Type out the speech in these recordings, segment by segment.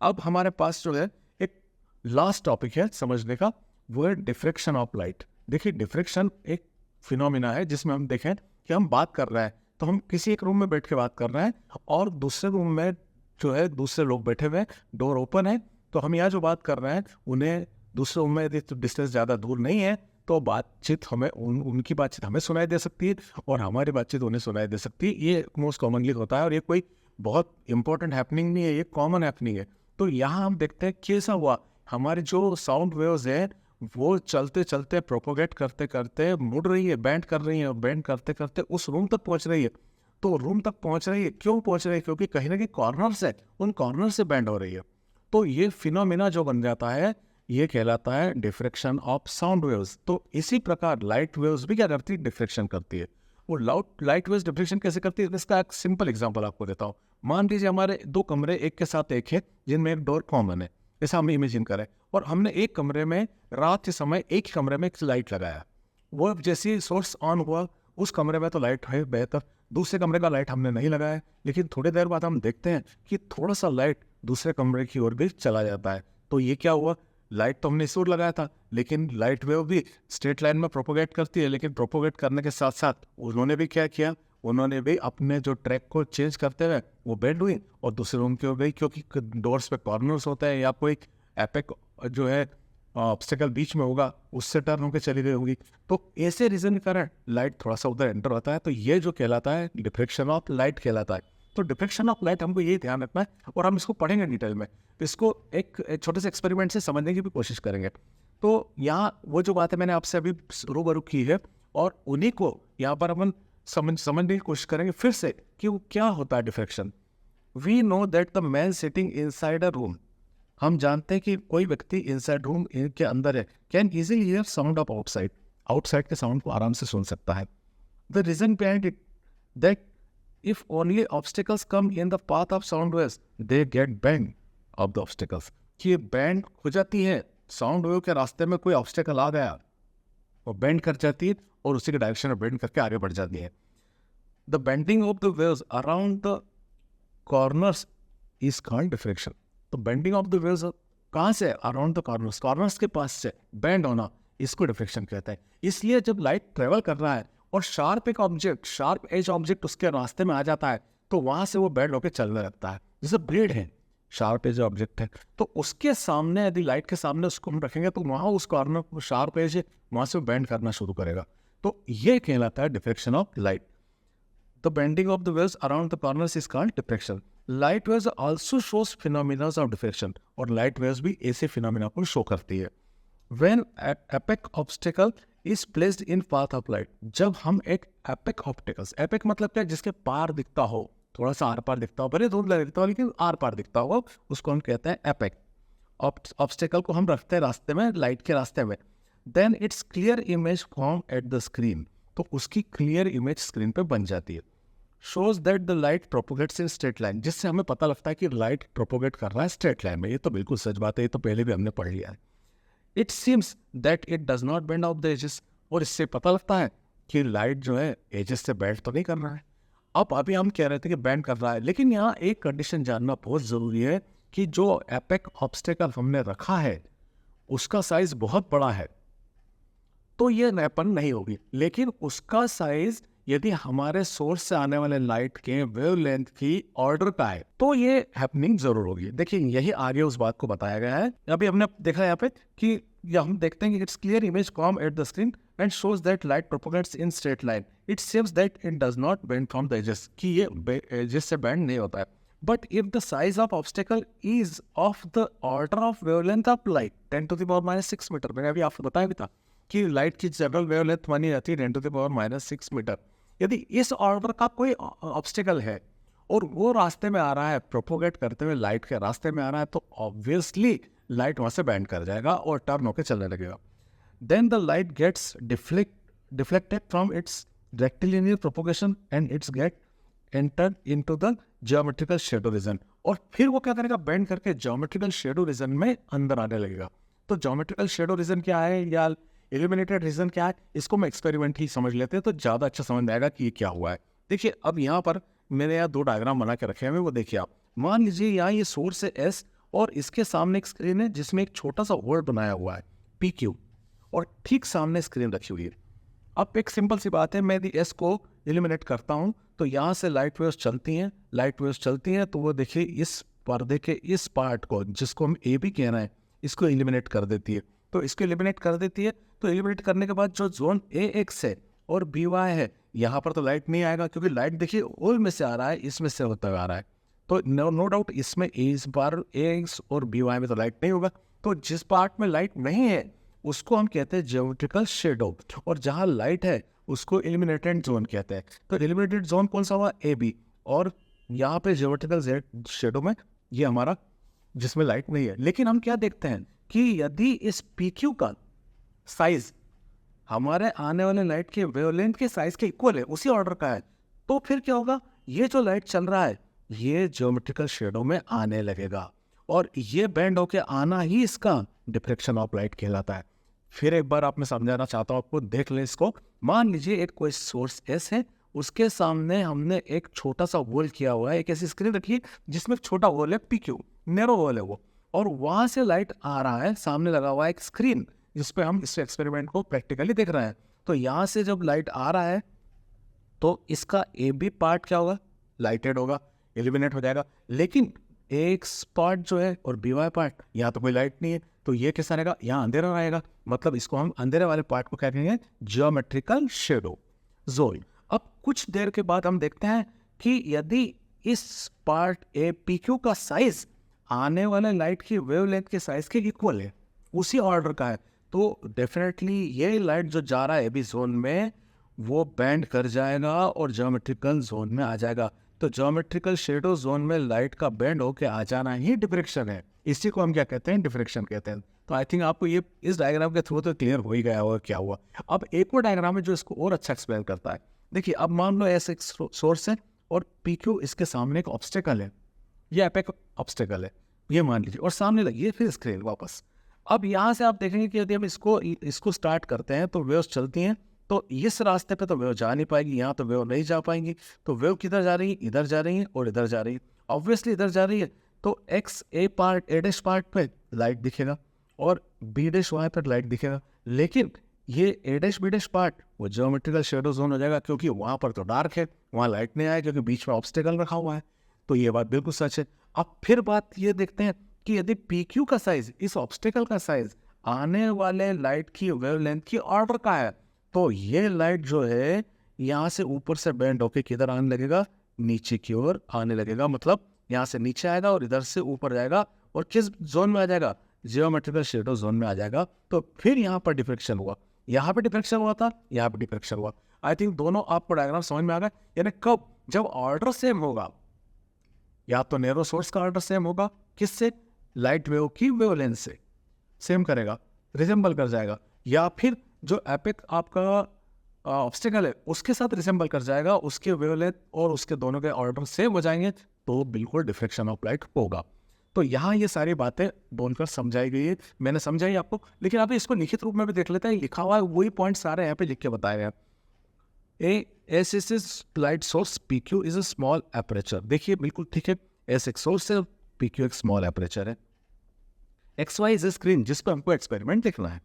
अब हमारे पास जो है एक लास्ट टॉपिक है समझने का, वो है डिफ्रेक्शन ऑफ लाइट। देखिए डिफ्रेक्शन एक फिनोमिना है जिसमें हम देखें कि हम बात कर रहे हैं तो हम किसी एक रूम में बैठ के बात कर रहे हैं और दूसरे रूम में जो है दूसरे लोग बैठे हुए हैं, डोर ओपन है, तो हम यहाँ जो बात कर रहे हैं उन्हें दूसरे रूम में यदि डिस्टेंस ज़्यादा दूर नहीं है तो बातचीत हमें उनकी बातचीत हमें सुनाई दे सकती है और हमारी बातचीत उन्हें सुनाई दे सकती है। ये मोस्ट कॉमनली होता है और ये कोई बहुत इंपॉर्टेंट हैपनिंग नहीं है, ये कॉमन हैपनिंग है। तो यहाँ हम देखते हैं कैसा हुआ, हमारी जो साउंड वेव्स है वो चलते चलते प्रोपोगेट करते करते मुड़ रही है, बैंड कर रही है और बैंड करते करते उस रूम तक पहुँच रही है। तो रूम तक पहुँच रही है, क्यों पहुँच रही है? क्योंकि कहीं ना कहीं कॉर्नर्स है, उन कॉर्नर से बैंड हो रही है। तो ये फिनोमिना जो बन जाता है ये कहलाता है डिफ्रेक्शन ऑफ साउंड वेव्स। तो इसी प्रकार लाइट वेव्स भी क्या करती है? डिफ्रेक्शन करती है। वो लाइट वेव्स डिफ्रेक्शन कैसे करती है इसका एक सिंपल एग्जांपल आपको देता हूँ। मान लीजिए हमारे दो कमरे एक के साथ एक है जिनमें एक डोर कॉमन है, ऐसा हम इमेजिन करें, और हमने एक कमरे में रात के समय एक ही कमरे में एक लाइट लगाया। वो जैसे सोर्स ऑन हुआ उस कमरे में तो लाइट है बेहतर, दूसरे कमरे का लाइट हमने नहीं लगाया, लेकिन थोड़ी देर बाद हम देखते हैं कि थोड़ा सा लाइट दूसरे कमरे की ओर भी चला जाता है। तो ये क्या हुआ? लाइट तो हमने इस ओर लगाया था, लेकिन लाइट वेव भी स्ट्रेट लाइन में प्रोपोगेट करती है, लेकिन प्रोपोगेट करने के साथ साथ उन्होंने भी क्या किया, उन्होंने भी अपने जो ट्रैक को चेंज करते हुए वो बेंड हुई और दूसरे रूम की हो गई, क्योंकि डोर्स पे कॉर्नर्स होते हैं या कोई एपेक जो है ऑब्स्टेकल बीच में होगा उससे टर्न होकर चली गई होगी। तो ऐसे रीजन के कारण लाइट थोड़ा सा उधर एंटर होता है, तो ये जो कहलाता है डिफ्रेक्शन ऑफ लाइट कहलाता है। तो डिफ्रेक्शन ऑफ लाइट हमको ये ध्यान रखना है और हम इसको पढ़ेंगे डिटेल में, इसको एक छोटे से एक्सपेरिमेंट से समझने की भी कोशिश करेंगे। तो यहाँ वो जो बात है मैंने आपसे अभी रूबरू की है और उन्हीं को यहाँ पर अपन समझने की कोशिश करेंगे फिर से कि वो क्या होता है diffraction. We know that the man sitting inside a room, हम जानते हैं कि कोई व्यक्ति इनसाइड रूम के अंदर है, can easily hear sound of outside, outside के साउंड को आराम से सुन सकता है। The reason behind it that if only obstacles come in the path of sound waves they get bend of the obstacles, कि ये बैंड हो जाती है, साउंड वेव के रास्ते में कोई ऑब्स्टिकल आ गया वो बैंड कर जाती है और उसी के डायरेक्शन में बैंड करके आगे बढ़ जाती है। The bending of the waves around the corners is called diffraction. तो बेंडिंग ऑफ द वेव्स कहाँ से? अराउंड द कॉर्नर्स, कॉर्नर्स के पास से बैंड होना, इसको डिफ्रेक्शन कहते हैं। इसलिए जब लाइट ट्रेवल कर रहा है और शार्प एक ऑब्जेक्ट, शार्प एज ऑब्जेक्ट उसके रास्ते में आ जाता है तो वहां से वो बैंड होकर चलने लगता है। जैसे ब्लेड है, शार्प एज ऑब्जेक्ट है, तो उसके सामने यदि लाइट के सामने उसको हम रखेंगे तो वहां उस कॉर्नर शार्प एज है, वहां से वो बैंड करना शुरू करेगा। तो ये कहलाता है diffraction of light. The bending of the waves around the corners is called diffraction. Light waves also shows phenomena of diffraction, और light waves भी ऐसे phenomena को show करती है। When epic obstacle is placed in path of light, जब हम एक epic obstacles, epic मतलब क्या? जिसके पार दिखता हो, थोड़ा सा आर पार दिखता हो, भले धुंधला दिखता हो लेकिन आर पार दिखता हो, उसको हम कहते हैं epic obstacle को हम रखते हैं रास्ते में, लाइट के रास्ते में। Then its clear image form at the screen, तो उसकी क्लियर इमेज स्क्रीन पे बन जाती है। Shows that the light propagates in straight line, जिससे हमें पता लगता है कि लाइट प्रोपोगेट कर रहा है स्ट्रेट लाइन में। ये तो बिल्कुल सच बात है, ये तो पहले भी हमने पढ़ लिया है। It seems that it does not bend of the edges, और इससे पता लगता है कि लाइट जो है एजेस से बेंड तो नहीं कर रहा है। अब अभी हम कह रहे थे कि बेंड कर रहा है, लेकिन यहाँ एक कंडीशन जानना बहुत जरूरी है कि जो एपिक ऑब्स्टेकल हमने रखा है उसका साइज बहुत बड़ा है तो ये रैपन नहीं होगी, लेकिन उसका साइज यदि हमारे सोर्स से आने वाले लाइट के वेवलेंथ की ऑर्डर का है तो ये हैपनिंग जरूर होगी। देखिए यही आगे उस बात को बताया गया है। अभी हमने देखा यहाँ पे कि हम देखते हैं कि it's clear image form at the screen and shows that light propagates in straight line, it seems that it does not bend from the edges, कि ये एजेस से बेंड नहीं होता है। But if the size of obstacle is of the order of wavelength of light 10⁻⁶ metre, मैंने अभी आपको बताया भी था कि लाइट की जनरल वेवलेंथ मानी जाती है 10⁻⁶ मीटर। यदि इस ऑर्डर का कोई ऑब्स्टेकल है और वो रास्ते में आ रहा है, प्रोपोगेट करते हुए लाइट के रास्ते में आ रहा है, तो ऑब्वियसली लाइट वहां से बैंड कर जाएगा और टर्न होकर चलने लगेगा। Then the light gets deflected from its rectilinear propagation and it's get enter into the geometrical shadow region, और फिर वो क्या करेगा? बैंड करके ज्योमेट्रिकल शेडो रीजन में अंदर आने लगेगा। तो ज्योमेट्रिकल शेडो रीजन क्या है या इल्यूमिनेटेड रीजन क्या है, इसको मैं एक्सपेरिमेंट ही समझ लेते हैं तो ज़्यादा अच्छा समझ में आएगा कि ये क्या हुआ है। देखिए अब यहाँ पर मैंने यहाँ दो डायग्राम बना के रखे हैं, वो देखिए आप। मान लीजिए यहाँ ये सोर्स है एस और इसके सामने एक स्क्रीन है जिसमें एक छोटा सा होल बनाया हुआ है PQ, और ठीक सामने स्क्रीन रखी हुई है। अब एक सिंपल सी बात है, मैं यदि एस को एलिमिनेट करता हूँ तो यहाँ से लाइट वेव्स चलती हैं, तो वो देखिए इस पर्दे के इस पार्ट को जिसको हम ए बी कह रहे हैं इसको एलिमिनेट कर देती है। तो इसको एलिमिनेट कर देती है, तो एलिमिनेट करने के बाद जो जोन AX है और BY है, यहाँ पर तो लाइट नहीं आएगा क्योंकि लाइट देखिए होल में से आ रहा है, इसमें से होता हुआ आ रहा है। तो नो डाउट इसमें इस बार AX और BY में तो लाइट नहीं होगा। तो जिस पार्ट में लाइट नहीं है उसको हम कहते हैं ज्योमेट्रिकल शेडो, और जहाँ लाइट है उसको इल्यूमिनेटेड जोन कहते हैं। तो इल्यूमिनेटेड जोन कौन सा हुआ? AB, और यहाँ पे ज्योमेट्रिकल शेडो में ये हमारा जिसमें लाइट नहीं है। लेकिन हम क्या देखते हैं कि यदि इस PQ का साइज हमारे आने वाले लाइट के वेवलेंथ के साइज के इक्वल है, उसी ऑर्डर का है, तो फिर क्या होगा? ये जो लाइट चल रहा है ये ज्योमेट्रिकल शेडो में आने लगेगा, और ये बेंड होके आना ही इसका डिफ्रेक्शन ऑफ लाइट कहलाता है। फिर एक बार आप मैं समझाना चाहता हूँ आपको, देख लें इसको। मान लीजिए एक कोई सोर्स S है, उसके सामने हमने एक छोटा सा होल किया हुआ है, एक ऐसी स्क्रीन रखी है जिसमें एक छोटा होल है PQ, नैरो होल है वो, और वहां से लाइट आ रहा है, सामने लगा हुआ है एक स्क्रीन जिसपे हम इस एक्सपेरिमेंट को प्रैक्टिकली देख रहे हैं। तो यहाँ से जब लाइट आ रहा है तो इसका AB पार्ट क्या होगा? लाइटेड होगा, एलिमिनेट हो जाएगा। लेकिन AX पार्ट जो है और BY पार्ट, यहाँ तो कोई लाइट नहीं है, तो ये कैसा रहेगा? यहाँ अंधेरा आएगा, मतलब इसको हम अंधेरे वाले पार्ट को क्या कहेंगे? Geometrical shadow zone. अब कुछ देर के बाद हम देखते हैं कि यदि इस पार्ट PQ का साइज आने वाले लाइट की वेवलेंथ के साइज के इक्वल है, उसी ऑर्डर का है, तो डेफिनेटली ये लाइट जो जा रहा है AB जोन में वो बैंड कर जाएगा और ज्योमेट्रिकल जोन में आ जाएगा। तो ज्योमेट्रिकल शेडो जोन में लाइट का बैंड होके आ जाना ही डिफ्रेक्शन है। इसी को हम क्या कहते हैं? डिफ्रेक्शन कहते हैं। तो आई थिंक आपको ये इस डायग्राम के थ्रू तो क्लियर हो ही गया होगा क्या हुआ। अब एक और डायग्राम है जो इसको और अच्छा एक्सप्लेन करता है। देखिए, अब मान लो ऐसे एक सोर्स है और PQ इसके सामने एक ऑब्स्टेकल है, ये एपेक ऑब्स्टेकल है, ये मान लीजिए, और सामने लगी है फिर स्क्रीन वापस। अब यहाँ से आप देखेंगे कि यदि हम इसको स्टार्ट करते हैं तो वेव्स चलती हैं, तो इस रास्ते पे तो वेव जा नहीं पाएगी, यहाँ तो वेव नहीं जा पाएंगी। तो वेव किधर जा रही है? इधर जा रही है और इधर जा रही है। ऑब्वियसली इधर जा रही है तो A पार्ट पे लाइट दिखेगा और B' पर लाइट दिखेगा। लेकिन ये A' पार्ट वो ज्योमेट्रिकल शेडो जोन हो जाएगा, क्योंकि वहाँ पर तो डार्क है, वहाँ लाइट नहीं आएगी क्योंकि बीच में ऑब्स्टेकल रखा हुआ है। तो ये बात बिल्कुल सच है। अब फिर बात ये देखते हैं कि यदि PQ का साइज इस ऑब्स्टेकल का साइज आने वाले लाइट की वेवलेंथ की ऑर्डर का है, तो ये लाइट जो है यहाँ से ऊपर से बेंड होके किधर आने लगेगा? नीचे की ओर आने लगेगा। मतलब यहाँ से नीचे आएगा और इधर से ऊपर जाएगा, और किस जोन में आ जाएगा? जियोमेट्रिकल शेडो जोन में आ जाएगा। तो फिर यहाँ पर डिफ्रेक्शन हुआ, यहाँ पे डिफ्रेक्शन हुआ था, यहाँ पे डिफ्रेक्शन हुआ। आई थिंक दोनों आपको डायग्राम समझ में आ गया। यानी कब? जब ऑर्डर सेम होगा, या तो नैरो सोर्स का ऑर्डर सेम होगा, किससे? लाइट वेव की वेवलेंथ से सेम करेगा, रिजेंबल कर जाएगा, या फिर जो एपिक आपका ऑब्स्टेकल है उसके साथ रिसेंबल कर जाएगा, उसके वेवलेंथ और उसके दोनों के ऑर्डर सेम हो जाएंगे, तो बिल्कुल डिफ्रेक्शन ऑफ लाइट होगा। तो यहाँ ये सारी बातें बोलकर समझाई गई है, मैंने समझाई आपको। लेकिन आप इसको लिखित रूप में भी देख लेते हैं, लिखा हुआ है वही पॉइंट सारे यहाँ पे लिख के बताए हैं। S light source PQ is a small aperture. देखिए बिल्कुल ठीक है, एस एक सोर्स है, PQ एक स्मॉल एपरेचर है। XY इज अ स्क्रीन जिस पर हमको एक्सपेरिमेंट देखना है।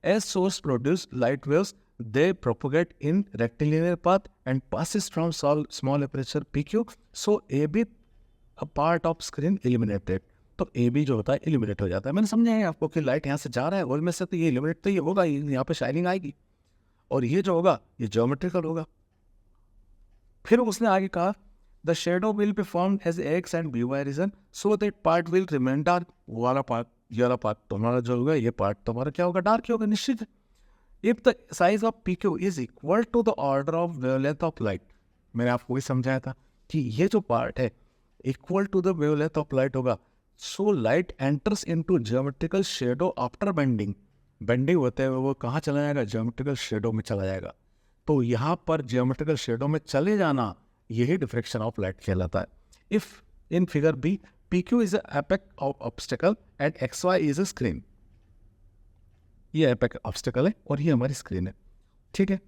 As source produce light waves, they propagate in rectilinear path and passes from small aperture PQ. So AB a part of screen illuminated. तो AB जो होता है illuminate हो जाता है। मैंने समझा है आपको कि लाइट यहाँ से जा रहा है होल में से, तो ये illuminate तो ये होगा, यहाँ पे शाइनिंग आएगी, और ये जो होगा ये ज्योमेट्रिकल होगा। फिर उसने आगे कहा the shadow will be formed as X and BY region so that part will remain dark. वो वाला पार्ट, ये वाला पार्ट तुम्हारा जो होगा, ये पार्ट तुम्हारा क्या होगा? डार्क होगा निश्चित है। If the size of PQ is equal to the order of wavelength of light, मैंने आपको वही समझाया था कि ये जो पार्ट है equal to the wavelength of light होगा, so light enters into geometrical shadow after bending. Bending होते हुए वो कहाँ चला जाएगा? ज्योमेट्रिकल शेडो में चला जाएगा। तो यहाँ पर ज्योमेट्रिकल शेडो में चले जाना यही डिफ्रेक्शन ऑफ लाइट कहलाता है। If in figure B PQ is an epoch obstacle and XY is a screen। ये epoch obstacle है और ये हमारी screen है, ठीक है।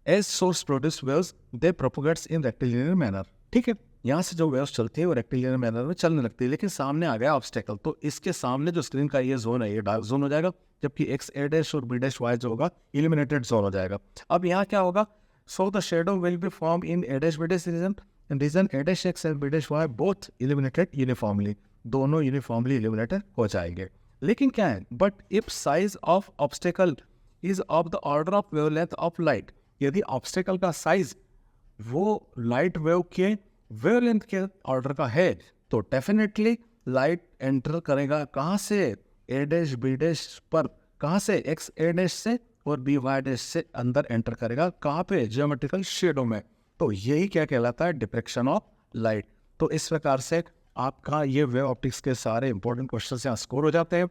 As source produce waves, they propagates in rectilinear manner, ठीक है। यहाँ से जो वेव्स चलती है वो रेक्टिलिनियर मैनर में चलने लगती है, लेकिन सामने आ गया ऑब्स्टेकल, तो इसके सामने जो स्क्रीन का ये जोन है ये डार्क जोन हो जाएगा, जबकि एक्स ए डैश और बी डैश वाई जो होगा इल्यूमिनेटेड जोन हो जाएगा। अब यहाँ क्या होगा, so the shadow will be form in A dash B dash region, and region A dash X and B dash Y both illuminated uniformly, दोनों यूनिफॉर्मली इल्यूमिनेटेड हो जाएंगे। लेकिन क्या है, but if size of obstacle is of the order of wavelength of light, यदि obstacle का size वो light wave के वेवलेंथ के ऑर्डर का है, तो डेफिनेटली लाइट एंटर करेगा कहाँ से, ए डैश बी डैश पर, कहाँ से, एक्स ए डैश से और बी वाई डैश से अंदर एंटर करेगा, कहाँ पे, ज्योमेट्रिकल शेडो में। तो यही क्या कहलाता है, डिफ्रेक्शन ऑफ लाइट। तो इस प्रकार से आपका ये वेव ऑप्टिक्स के सारे इंपॉर्टेंट क्वेश्चन यहाँ स्कोर हो जाते हैं।